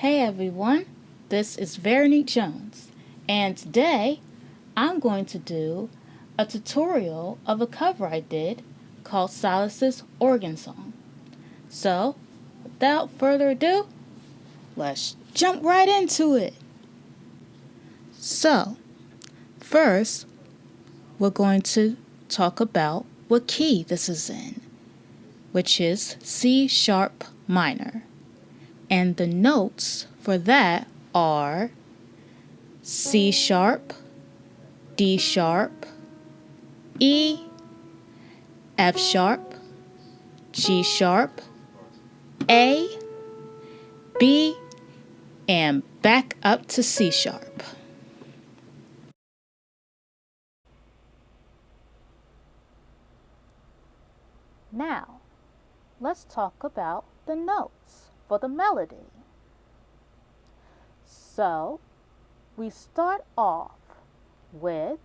Hey everyone, this is Veronique Jones, and today I'm going to do a tutorial of a cover I did called Sylus's Organ Song. So, without further ado, let's jump right into it. So, first, we're going to talk about what key this is in, which is C sharp minor. And the notes for that are C sharp, D sharp, E, F sharp, G sharp, A, B, and back up to C sharp. Now, let's talk about the notes for the melody. So, we start off with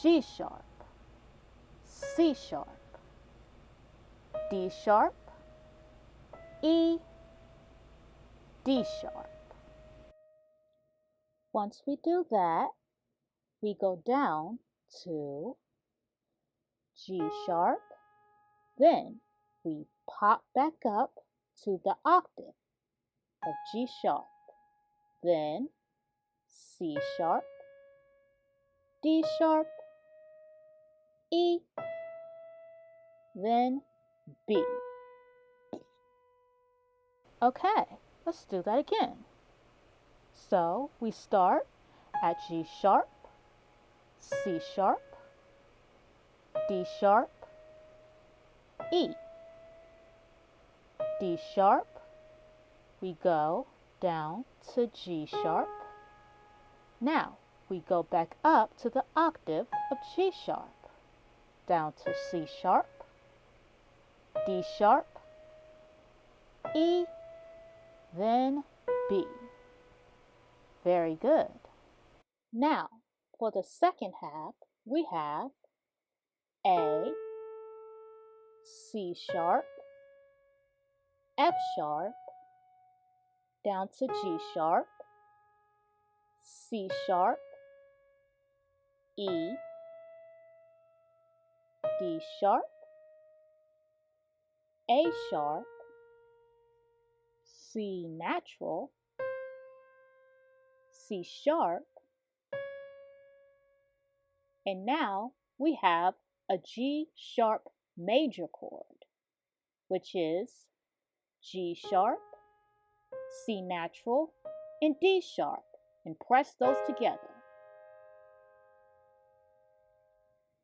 G sharp, C sharp, D sharp, E, D sharp. Once we do that, we go down to G sharp, then we pop back up to the octave of G sharp, then C sharp, D sharp, E, then B. Okay, let's do that again. So we start at G sharp, C sharp, D sharp, E, D sharp, we go down to G sharp. Now we go back up to the octave of G sharp, down to C sharp, D sharp, E, then B. Very good. Now, for the second half, we have A, C sharp, F sharp, down to G sharp, C sharp, E, D sharp, A sharp, C natural, C sharp, and now we have a G sharp major chord, which is G sharp, C natural, and D sharp, and press those together.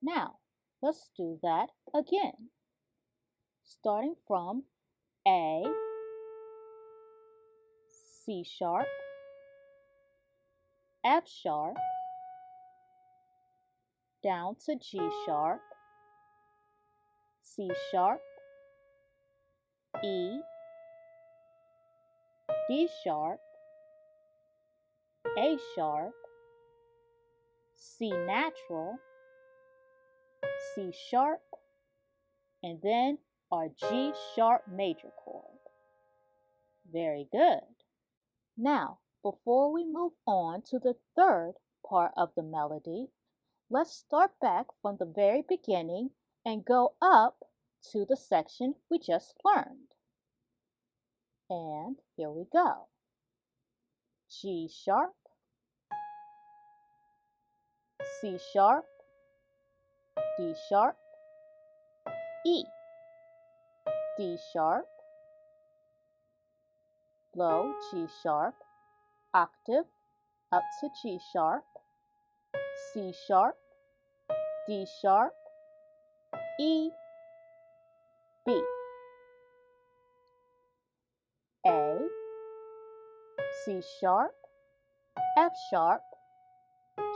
Now, let's do that again. Starting from A, C sharp, F sharp, down to G sharp, C sharp, E, D sharp, A sharp, C natural, C sharp, and then our G sharp major chord. Very good. Now, before we move on to the third part of the melody, let's start back from the very beginning and go up to the section we just learned. And here we go. G sharp, C sharp, D sharp, E, D sharp, low G sharp, octave up to G sharp, C sharp, D sharp, E, B, A, C sharp, F sharp,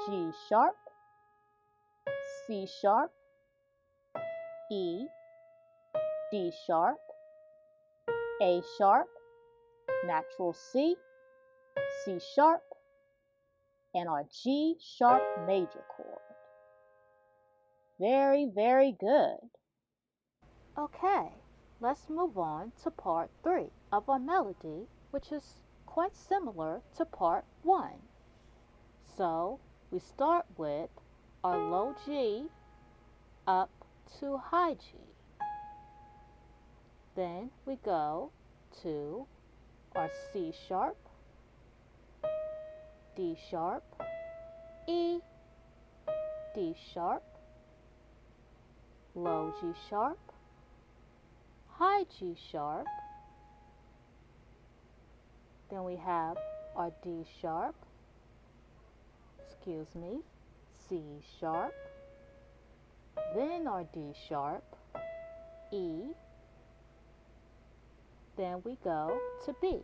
G sharp, C sharp, E, D sharp, A sharp, natural C, C sharp, and our G sharp major chord. Very, very good. Okay, let's move on to part 3 of our melody, which is quite similar to part 1. So we start with our low G up to high G. Then we go to our C sharp, D sharp, E, D sharp, low G sharp, high G sharp. Then we have our D sharp, C sharp, then our D sharp, E, then we go to B.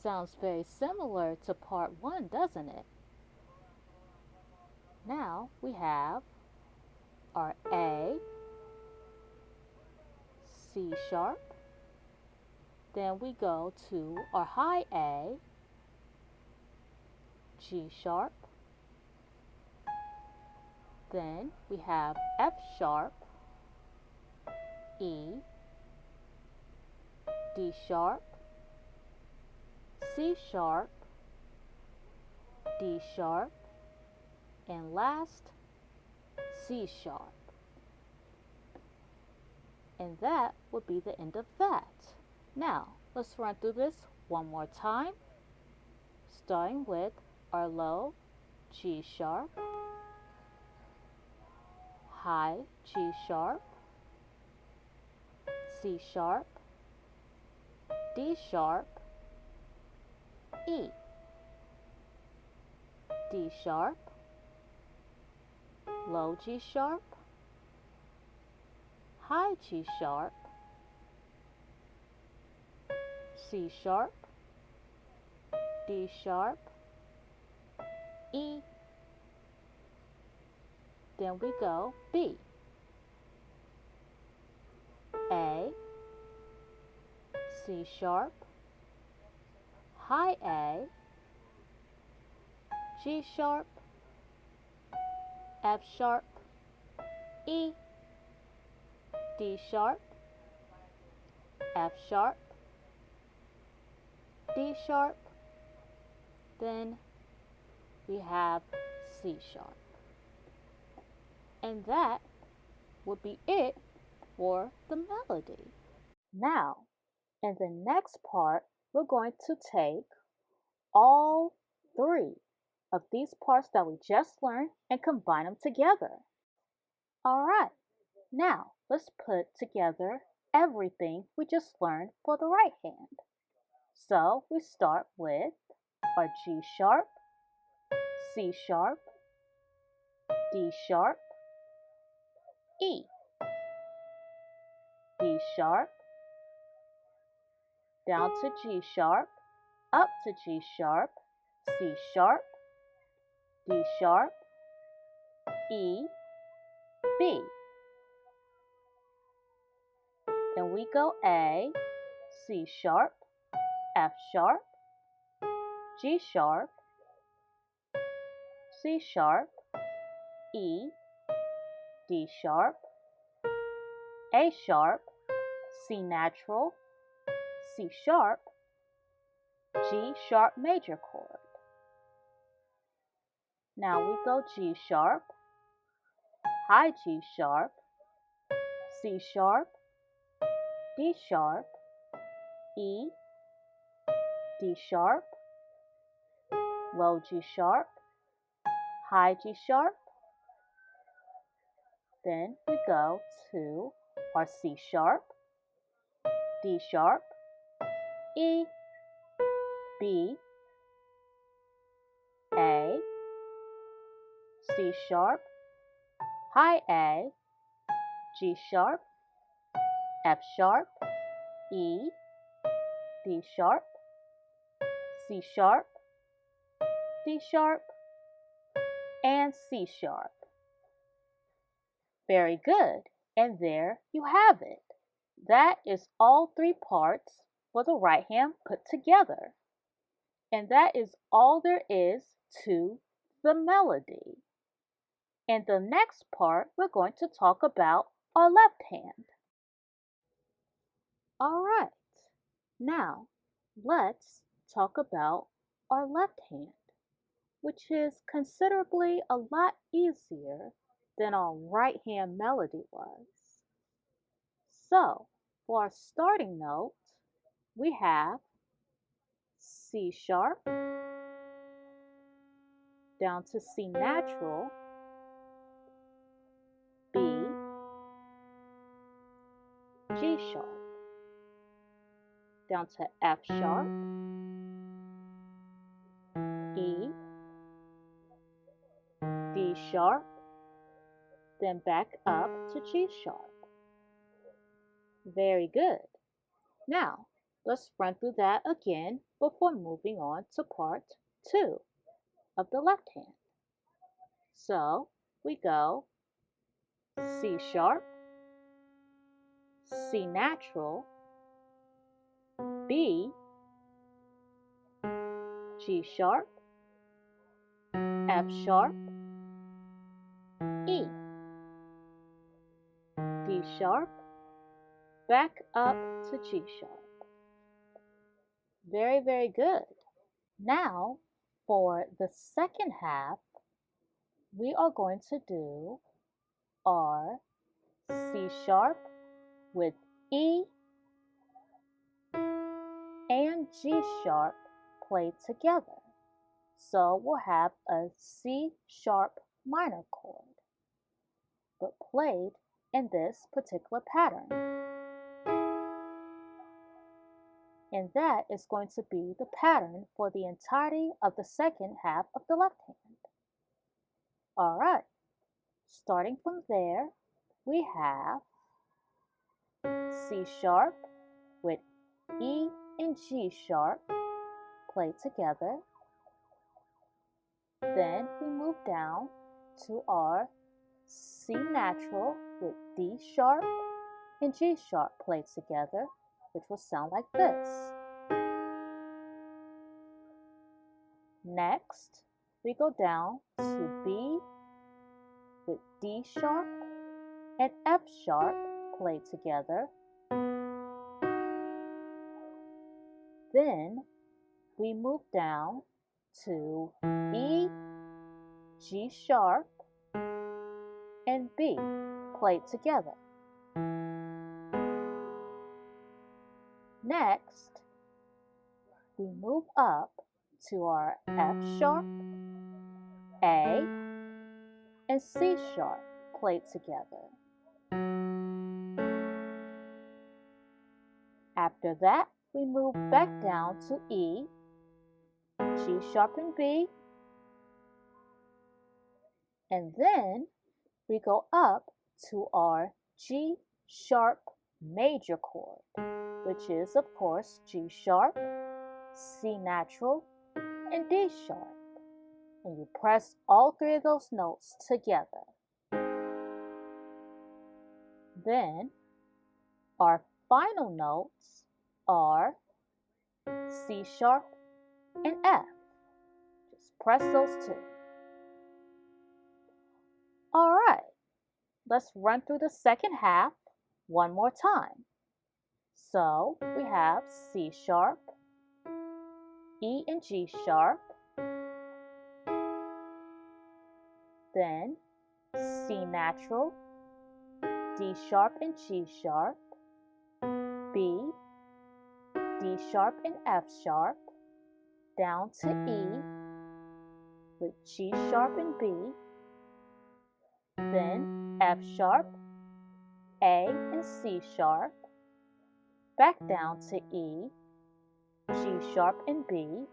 Sounds very similar to part 1, doesn't it? Now we have our A, C sharp, then we go to our high A, G sharp, then we have F sharp, E, D sharp, C sharp, D sharp, and last, C sharp. And that would be the end of that. Now, let's run through this one more time, starting with our low G sharp, high G sharp, C sharp, D sharp, E, D sharp, low G sharp, high G sharp, C sharp, D sharp, E, then we go B, A, C sharp, high A, G sharp, F sharp, E, D sharp, F sharp, D sharp, then we have C sharp. And that would be it for the melody. Now, in the next part, we're going to take all 3 of these parts that we just learned and combine them together. All right, now let's put together everything we just learned for the right hand. So we start with our G sharp, C sharp, D sharp, E, D sharp, down to G sharp, up to G sharp, C sharp, D sharp, E, B. Then we go A, C sharp, F sharp, G sharp, C sharp, E, D sharp, A sharp, C natural, C sharp, G sharp major chord. Now we go G sharp, high G sharp, C sharp, D sharp, E, D sharp, low G sharp, high G sharp. Then we go to our C sharp, D sharp, E, B, A, C sharp, high A, G sharp, F sharp, E, D sharp, C sharp, D sharp, and C sharp. Very good. And there you have it. That is all 3 parts for the right hand put together. And that is all there is to the melody. In the next part, we're going to talk about our left hand. All right. Now, let's talk about our left hand, which is considerably a lot easier than our right hand melody was. So, for our starting note, we have C sharp down to C natural, B, G sharp, down to F sharp, E, D sharp, then back up to G sharp. Very good. Now, let's run through that again before moving on to part 2 of the left hand. So, we go C sharp, C natural, B, G sharp, F sharp, E, D sharp, back up to G sharp. Very, very good. Now, for the second half, we are going to do our C sharp with E and G sharp played together. So we'll have a C sharp minor chord, but played in this particular pattern. And that is going to be the pattern for the entirety of the second half of the left hand. All right, starting from there, we have C sharp with E and G sharp played together. Then we move down to our C natural with D sharp and G sharp played together, which will sound like this. Next, we go down to B with D sharp and F sharp played together. Then we move down to E, G sharp, and B played together. Next, we move up to our F sharp, A, and C sharp played together. After that, we move back down to E, G sharp and B, and then we go up to our G sharp major chord, which is of course G sharp, C natural, and D sharp. And you press all three of those notes together. Then our final notes are C sharp and F. Just press those two. All right, let's run through the second half one more time. So we have C sharp, E and G sharp, then C natural, D sharp and G sharp, B, D sharp and F sharp, down to E with G sharp and B, then F sharp, A and C sharp, back down to E, G sharp and B,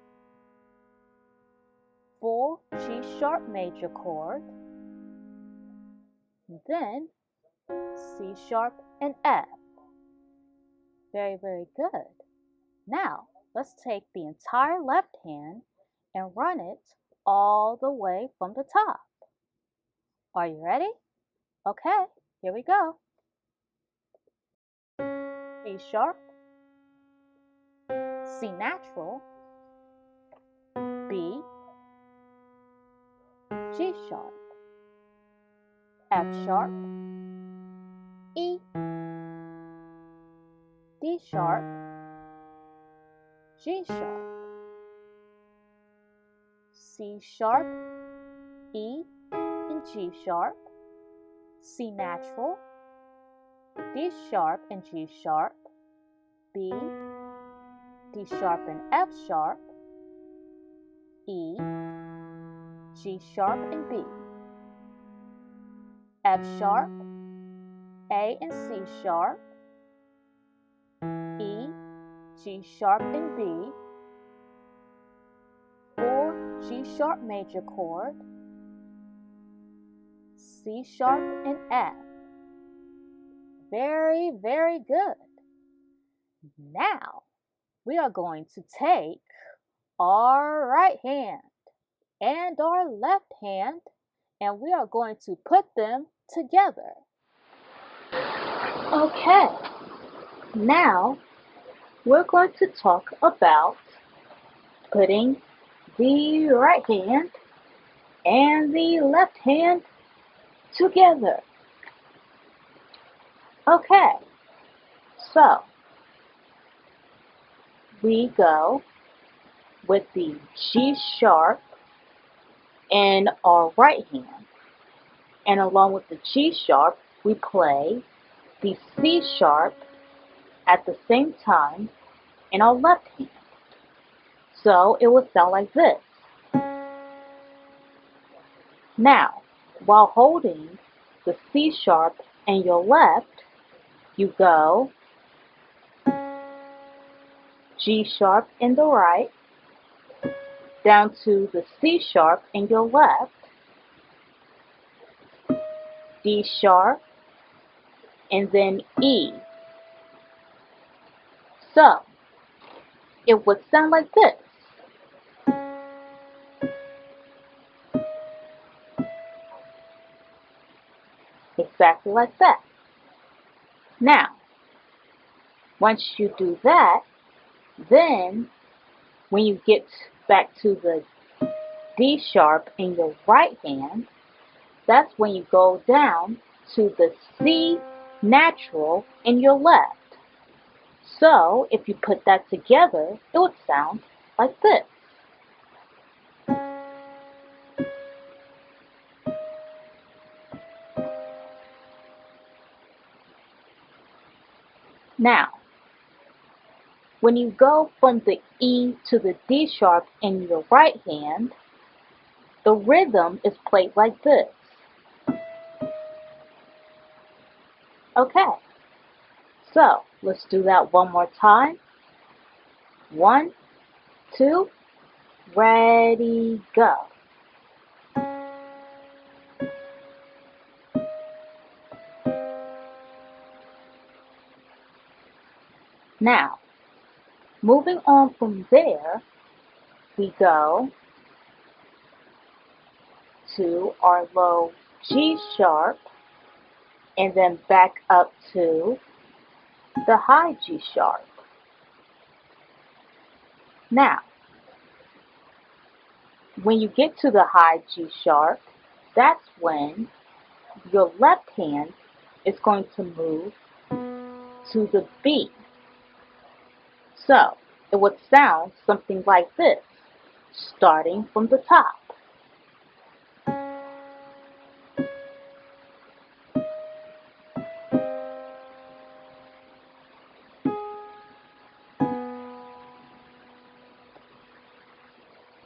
full G sharp major chord, then C sharp and F. Very, very good. Now, let's take the entire left hand and run it all the way from the top. Are you ready? Okay, here we go. C sharp, C natural, B, G sharp, F sharp, E, D sharp, G sharp, C sharp, E, and G sharp, C natural, D sharp and G sharp, B, D sharp and F sharp, E, G sharp and B, F sharp, A and C sharp, E, G sharp and B, 4 G sharp major chord, C sharp and F. Very, very good. Now we are going to take our right hand and our left hand and we are going to put them together. Okay, now we're going to talk about putting the right hand and the left hand together. Okay, so we go with the G sharp in our right hand, and along with the G sharp, we play the C sharp at the same time in our left hand. So it would sound like this. Now, while holding the C sharp in your left, you go G sharp in the right, down to the C sharp in your left, D sharp, and then E. So, it would sound like this. Exactly like that. Now, once you do that, then when you get back to the D sharp in your right hand, that's when you go down to the C natural in your left. So, if you put that together, it would sound like this. Now, when you go from the E to the D sharp in your right hand, the rhythm is played like this. Okay, so let's do that one more time. 1, 2, ready, go. Now, moving on from there, we go to our low G sharp and then back up to the high G sharp. Now, when you get to the high G sharp, that's when your left hand is going to move to the B. So, it would sound something like this, starting from the top.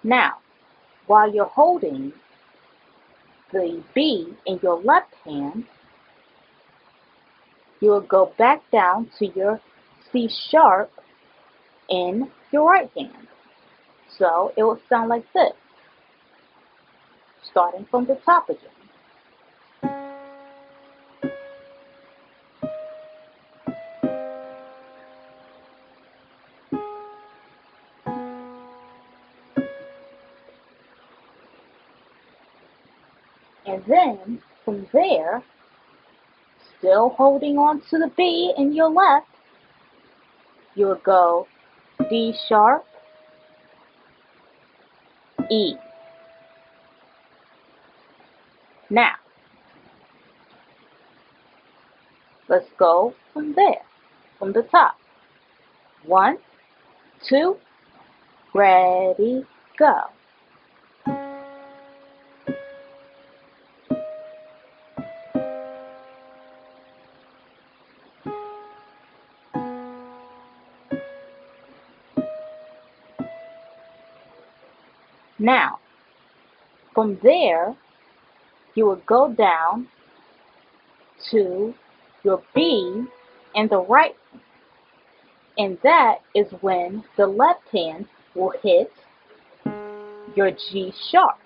Now, while you're holding the B in your left hand, you will go back down to your C sharp in your right hand. So it will sound like this, starting from the top again. And then, from there, still holding on to the B in your left, you'll go D sharp, E. Now, let's go from there, from the top. 1, 2, ready, go. Now, from there, you will go down to your B in the right, and that is when the left hand will hit your G sharp.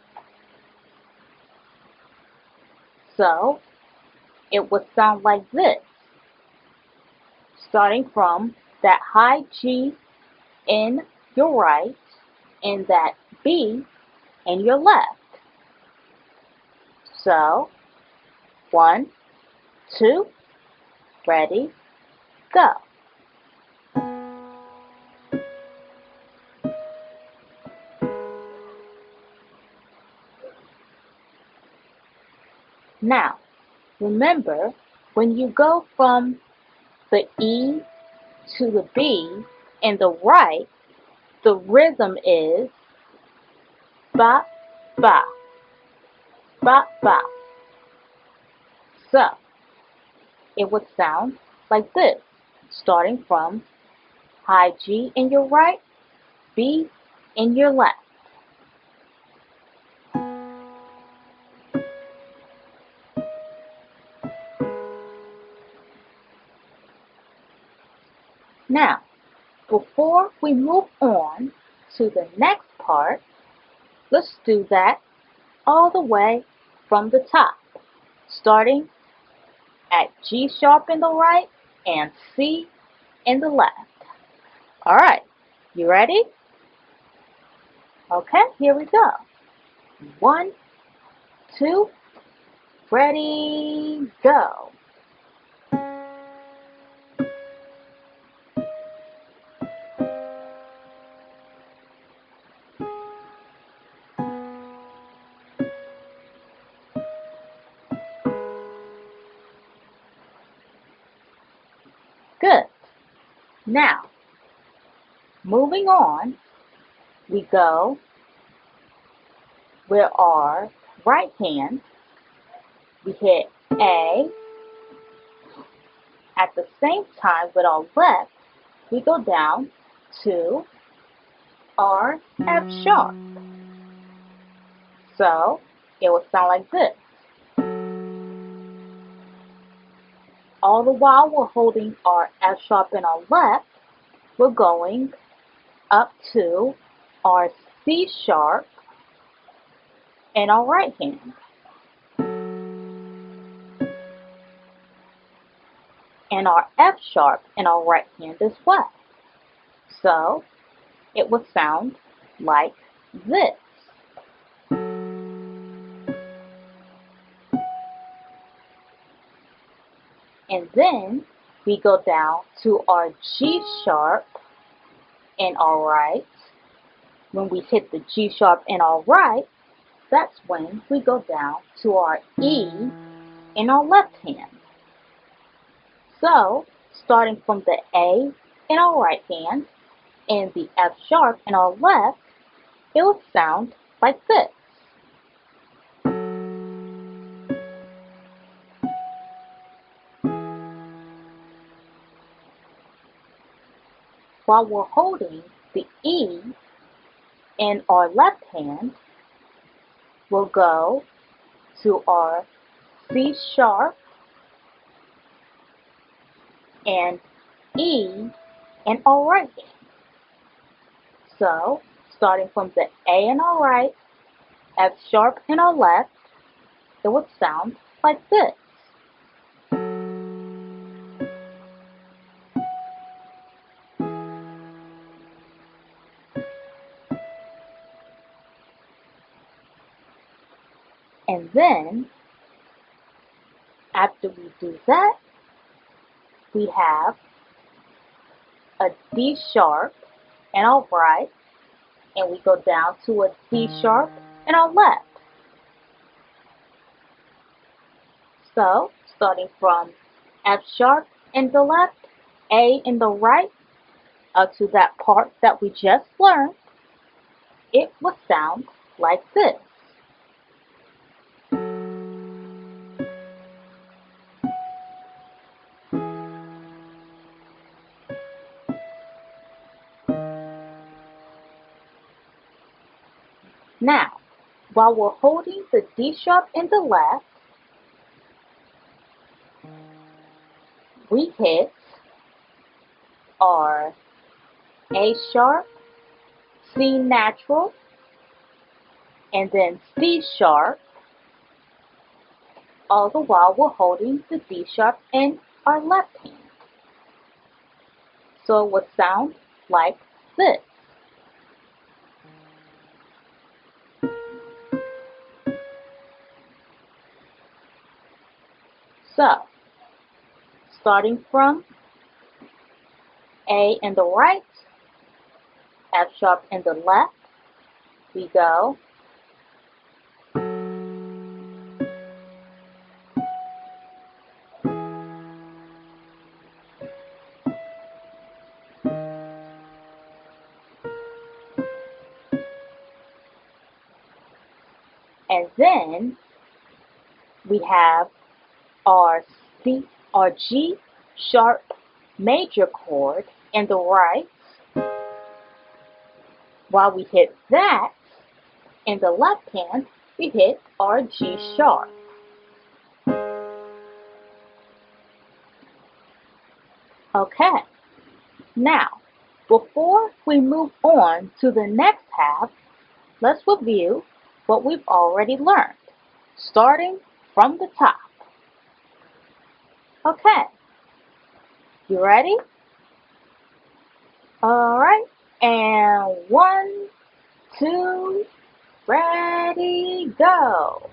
So, it would sound like this, starting from that high G in your right and that B in your left. So, 1, 2, ready, go. Now, remember, when you go from the E to the B in the right, the rhythm is ba, ba, ba, ba. So, it would sound like this, starting from high G in your right, B in your left. Now, before we move on to the next part, let's do that all the way from the top, starting at G sharp in the right and C in the left. All right, you ready? Okay, here we go. 1, 2, ready, go. Good. Now, moving on, we go with our right hand. We hit A. At the same time, with our left, we go down to our F sharp. So, it will sound like this. All the while we're holding our F sharp in our left, we're going up to our C sharp in our right hand. And our F sharp in our right hand as well. So, it would sound like this. And then we go down to our G sharp in our right. When we hit the G sharp in our right, that's when we go down to our E in our left hand. So, starting from the A in our right hand and the F sharp in our left, it will sound like this. While we're holding the E in our left hand, we'll go to our C sharp and E in our right hand. So, starting from the A in our right, F sharp in our left, it would sound like this. And then, after we do that, we have a D sharp in our right, and we go down to a D sharp in our left. So, starting from F sharp in the left, A in the right, up to that part that we just learned, it would sound like this. Now, while we're holding the D sharp in the left, we hit our A sharp, C natural, and then C sharp, all the while we're holding the D sharp in our left hand. So it would sound like this. So, starting from A in the right, F sharp in the left, we go. And then we have our G sharp major chord in the right. While we hit that, in the left hand, we hit our G sharp. Okay, now, before we move on to the next half, let's review what we've already learned, starting from the top. Okay, you ready? All right, and 1, 2, ready, go.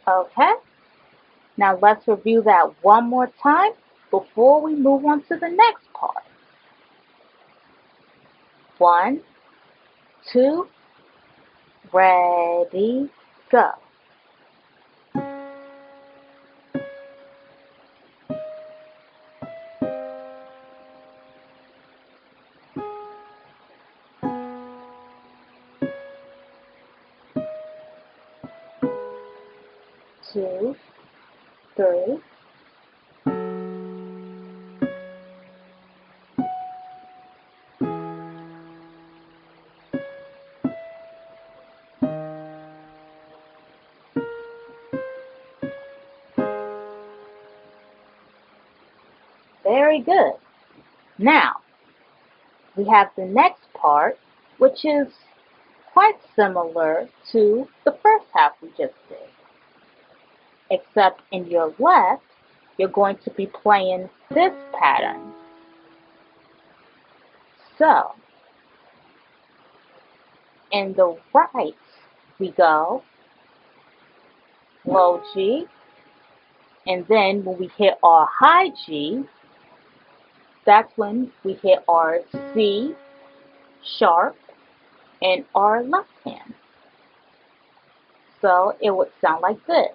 Okay, now let's review that one more time before we move on to the next part. 1, 2, ready, go. Two, three. Very good. Now, we have the next part, which is quite similar to the first half we just did. Except in your left, you're going to be playing this pattern. So, in the right, we go low G, and then when we hit our high G, that's when we hit our C sharp in our left hand. So it would sound like this.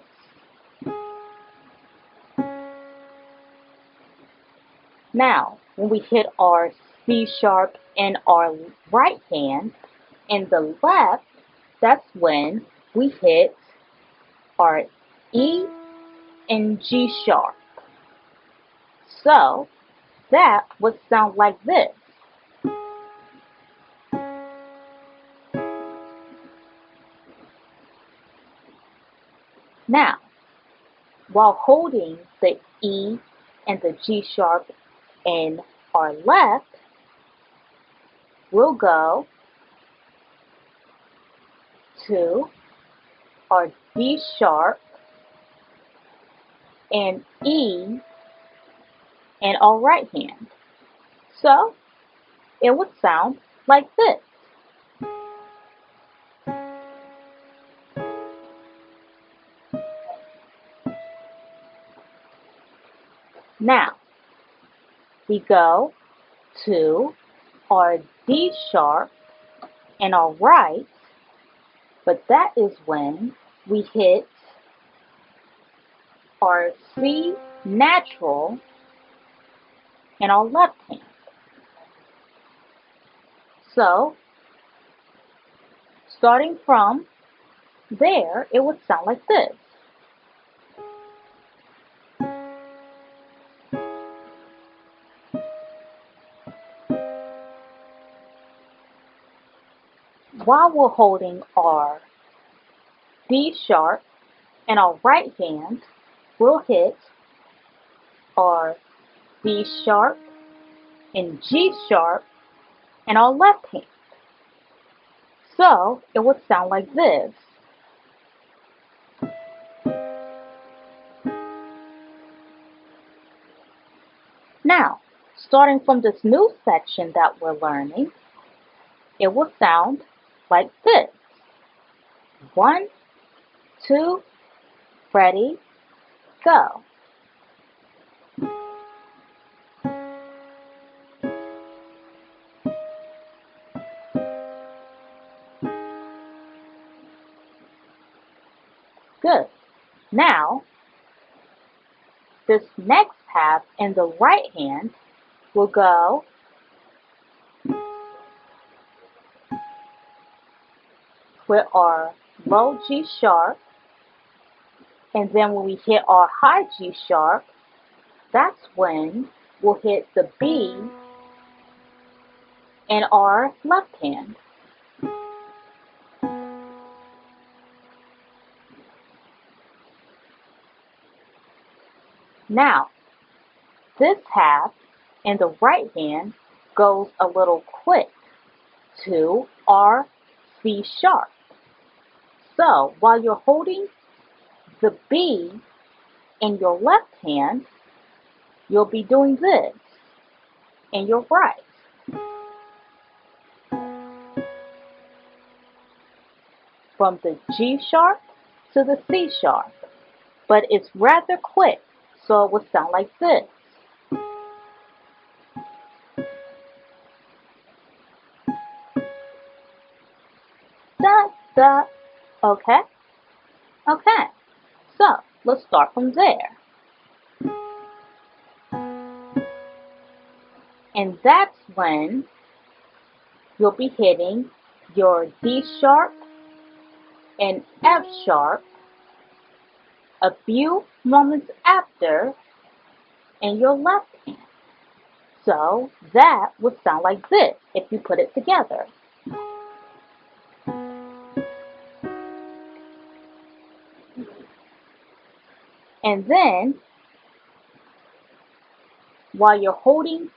Now, when we hit our C sharp in our right hand, in the left, that's when we hit our E and G sharp. So that would sound like this. Now, while holding the E and the G sharp in our left, we'll go to our D sharp and E in our right hand. So it would sound like this. Now, we go to our D sharp and our right, but that is when we hit our C natural and our left hand. So, starting from there, it would sound like this. While we're holding our D sharp and our right hand, we'll hit our D sharp and G sharp and our left hand. So it would sound like this. Now, starting from this new section that we're learning, it will sound like this. 1, 2, ready, go. Good. Now, this next half in the right hand will go with our low G sharp, and then when we hit our high G sharp, that's when we'll hit the B in our left hand. Now, this half in the right hand goes a little quick to our C sharp. So, while you're holding the B in your left hand, you'll be doing this in your right. From the G sharp to the C sharp, but it's rather quick, so it will sound like this. Da, da. Okay? Okay. So, let's start from there. And that's when you'll be hitting your D sharp and F sharp a few moments after in your left hand. So that would sound like this if you put it together. And then, while you're holding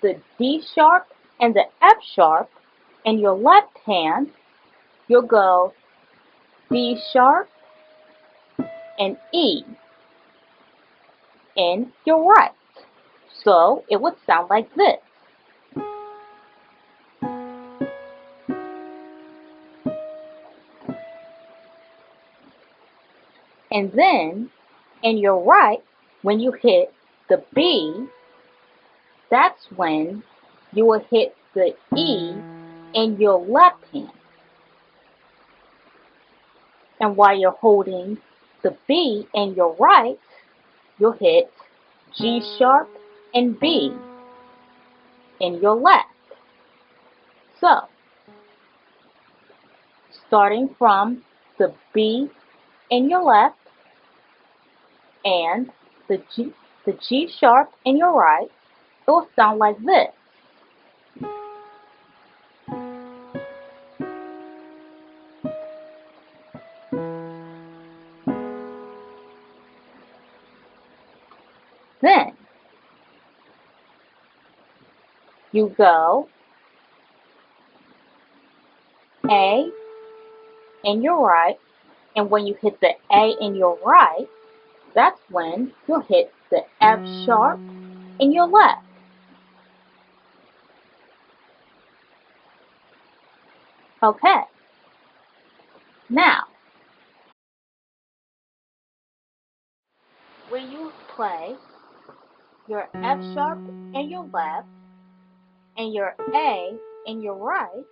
the D sharp and the F sharp in your left hand, you'll go D sharp and E in your right. So it would sound like this. And then, in your right, when you hit the B, that's when you will hit the E in your left hand. And while you're holding the B in your right, you'll hit G sharp and B in your left. So, starting from the B in your left and the G sharp in your right, it will sound like this. Then, you go A in your right, and when you hit the A in your right, that's when you'll hit the F sharp in your left. Okay, now when you play your F sharp in your left and your A in your right,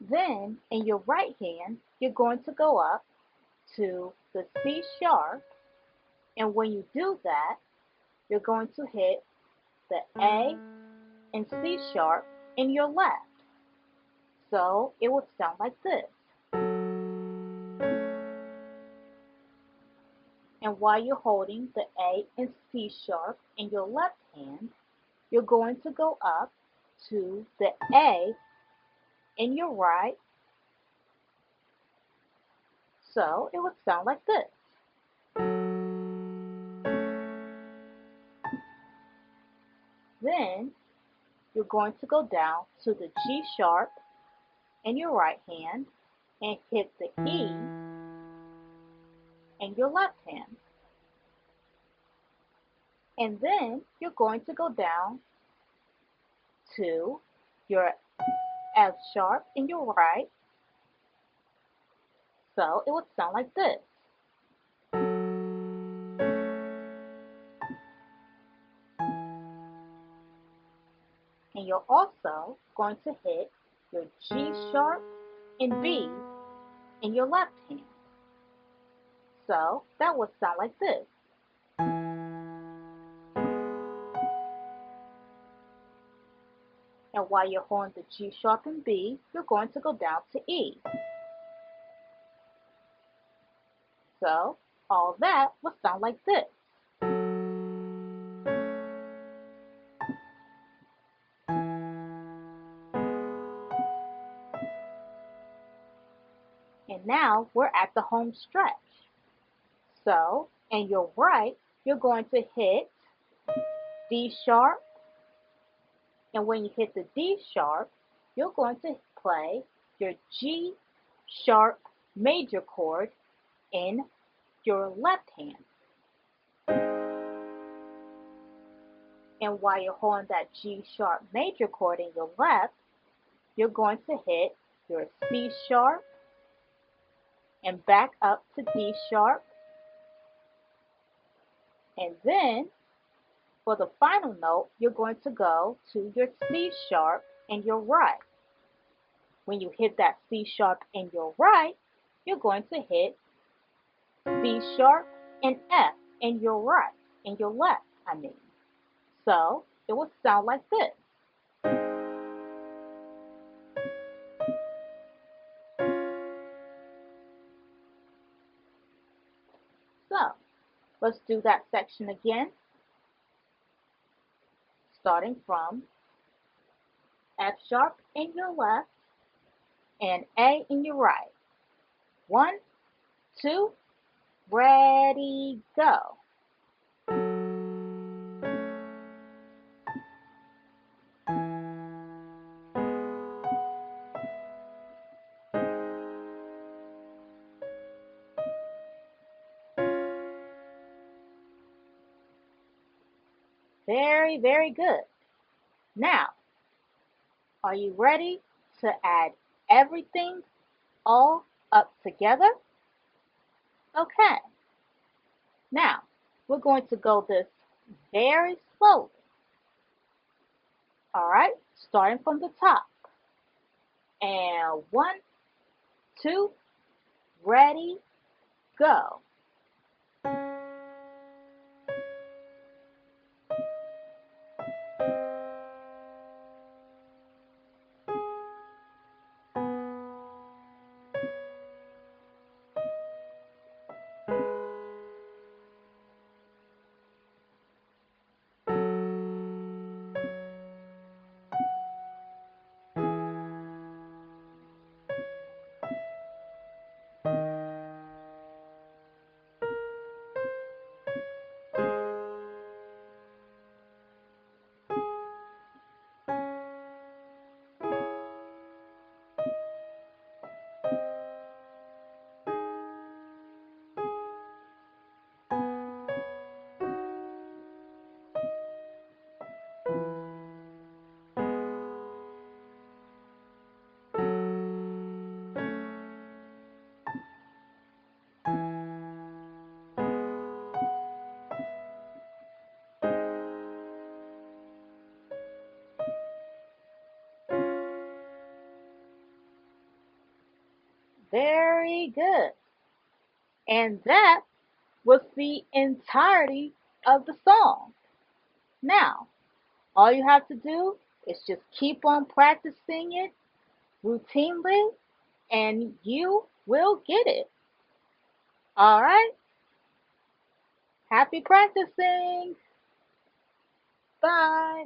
then in your right hand, you're going to go up to the C sharp, and when you do that, you're going to hit the A and C sharp in your left. So it would sound like this. And while you're holding the A and C sharp in your left hand, you're going to go up to the A in your right. So it would sound like this. Then you're going to go down to the G sharp in your right hand and hit the E in your left hand. And then you're going to go down to your F sharp in your right. So it would sound like this. And you're also going to hit your G sharp and B in your left hand. So that would sound like this. And while you're holding the G sharp and B, you're going to go down to E. So all that would sound like this. And now we're at the home stretch. So in your right, you're going to hit D sharp. And when you hit the D sharp, you're going to play your G sharp major chord in your left hand. And while you're holding that G sharp major chord in your left, you're going to hit your C sharp and back up to D sharp. And then for the final note, you're going to go to your C sharp in your right. When you hit that C sharp in your right, you're going to hit C sharp and F in your right, in your left, I mean. So it will sound like this. So let's do that section again, starting from F sharp in your left and A in your right. 1, 2, ready, go. Very, very good. Now, are you ready to add everything all up together? Okay. Now, we're going to go this very slowly. All right, starting from the top. And 1, 2, ready, go. Very good. And that was the entirety of the song. Now, all you have to do is just keep on practicing it routinely and you will get it. All right? Happy practicing. Bye.